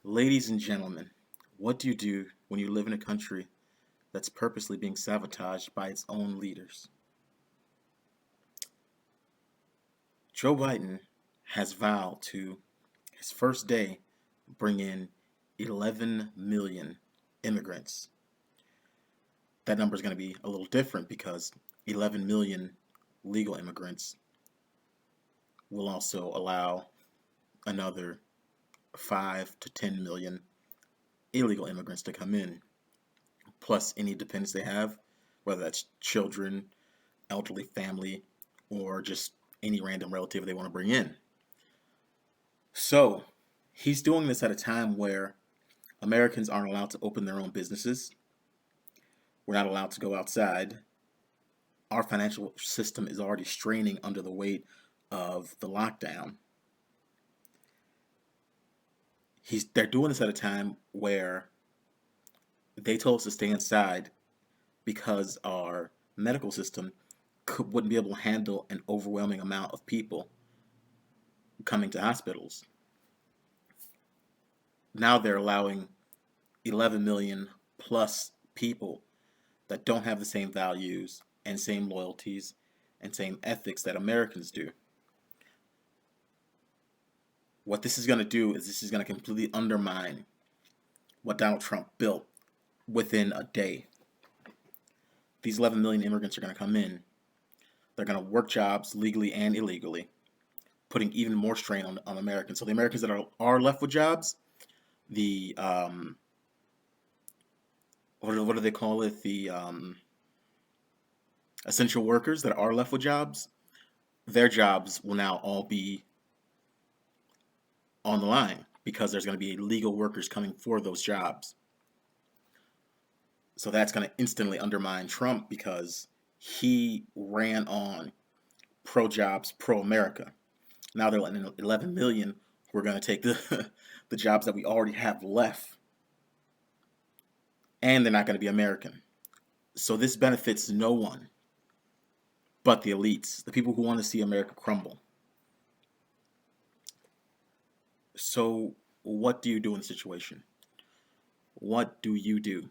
Ladies and gentlemen, what do you do when you live in a country that's purposely being sabotaged by its own leaders? Joe Biden has vowed to, his first day, bring in 11 million immigrants. That number is going to be a little different because 11 million legal immigrants will also allow another 5 to 10 million illegal immigrants to come in, plus any dependents they have, whether that's children, elderly family, or just any random relative they want to bring in. So he's doing this at a time where Americans aren't allowed to open their own businesses. We're not allowed to go outside. Our financial system is already straining under the weight of the lockdown. They're doing this at a time where they told us to stay inside because our medical system wouldn't be able to handle an overwhelming amount of people coming to hospitals. Now they're allowing 11 million plus people that don't have the same values and same loyalties and same ethics that Americans do. What this is going to do is this is going to completely undermine what Donald Trump built within a day. These 11 million immigrants are going to come in. They're going to work jobs legally and illegally, putting even more strain on Americans. So the Americans that are left with jobs, the what do they call it? The essential workers that are left with jobs, their jobs will now all be on the line because there's going to be illegal workers coming for those jobs. So that's going to instantly undermine Trump because he ran on pro-jobs, pro-America. Now they're letting 11 million who are going to take the jobs that we already have left. And they're not going to be American. So this benefits no one but the elites, the people who want to see America crumble. So what do you do in the situation? What do you do?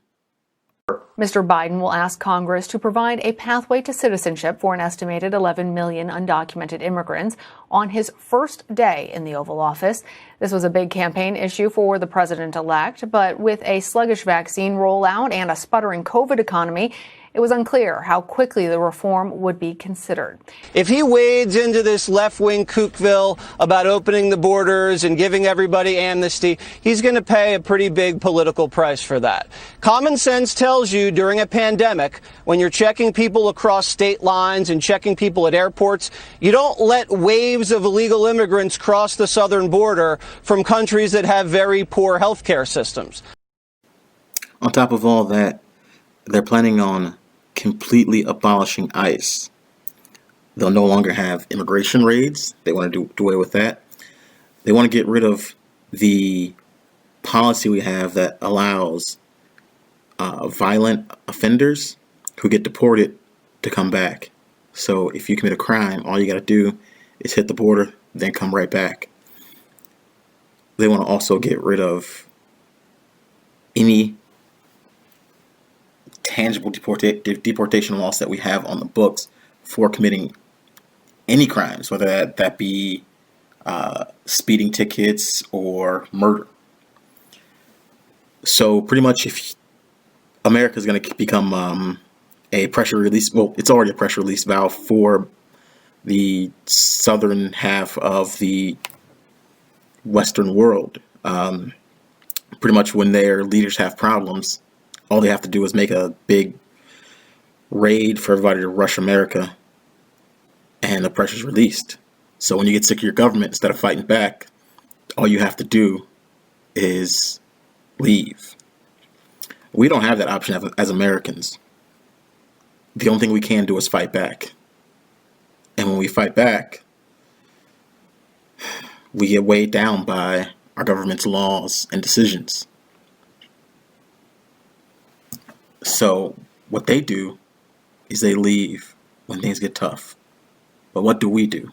Mr. Biden will ask Congress to provide a pathway to citizenship for an estimated 11 million undocumented immigrants on his first day in the Oval Office. This was a big campaign issue for the president-elect, but with a sluggish vaccine rollout and a sputtering COVID economy, it was unclear how quickly the reform would be considered. If he wades into this left-wing kookville about opening the borders and giving everybody amnesty, he's going to pay a pretty big political price for that. Common sense tells you during a pandemic, when you're checking people across state lines and checking people at airports, you don't let waves of illegal immigrants cross the southern border from countries that have very poor healthcare systems. On top of all that, they're planning on completely abolishing ICE. They'll no longer have immigration raids. They want to do away with that. They want to get rid of the policy we have that allows violent offenders who get deported to come back. So if you commit a crime, all you got to do is hit the border, then come right back. They want to also get rid of any tangible deportation laws that we have on the books for committing any crimes, whether that be speeding tickets or murder. So pretty much if America is going to become a pressure release, well, it's already a pressure release valve for the southern half of the Western world. Pretty much when their leaders have problems, all they have to do is make a big raid for everybody to rush America, and the pressure's released. So when you get sick of your government, instead of fighting back, all you have to do is leave. We don't have that option as Americans. The only thing we can do is fight back. And when we fight back, we get weighed down by our government's laws and decisions. So what they do is they leave when things get tough. But what do we do?